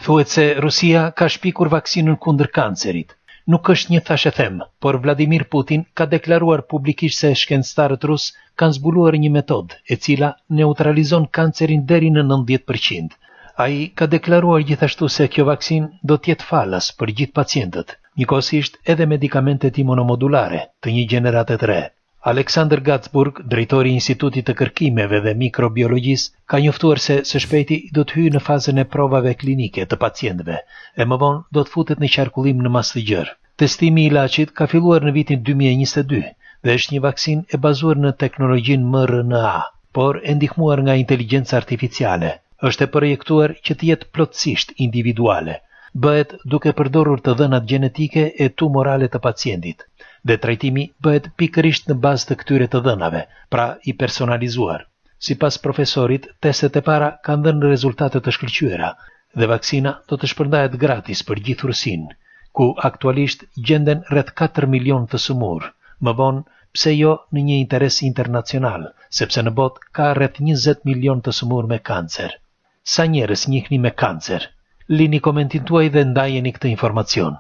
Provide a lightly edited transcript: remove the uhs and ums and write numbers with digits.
Thuhet se Rusia ka shpikur vaksinën kundër kancerit. Nuk është një thashethem, por Vladimir Putin ka deklaruar publikisht se shkencëtarët rus kanë zbuluar një metodë e cila neutralizon kancerin deri në 90%. Ai ka deklaruar gjithashtu se kjo vaksinë do të jetë falas për gjithë pacientët, njëkohësisht edhe medikamentet imunomodulare të një gjenerate të re. Alexander Gatzburg, drejtori i Institutit të Kërkimeve dhe Mikrobiologjisë, ka njoftuar se së shpejti do të hyjë në fazën e provave klinike të pacientëve, e më vonë do të futet në qarkullim në mas të gjerë. Testimi i ilaçit ka filluar në vitin 2022 dhe është një vaksinë e bazuar në teknologjinë mRNA, por e ndihmuar nga inteligjenca artificiale. Është e projektuar që të jetë plotësisht individuale. Bëhet duke përdorur të dhënat gjenetike e tumorale të pacientit, dhe trajtimi bëhet pikërisht në bazë të këtyre të dhënave, pra i personalizuar. Sipas profesorit, testet e para kanë dhënë rezultate të shkëlqyera dhe vaksina do të shpërndahet gratis për gjithë Rusinë, ku aktualisht gjenden rreth 4 milion të sëmurë. Më vonë, pse jo në një interes internacional, sepse në botë ka rreth 20 milion të sëmurë me kancer. Sa njerëz njihni me kancer? Lini komentin tuaj dhe ndajeni këtë informacion.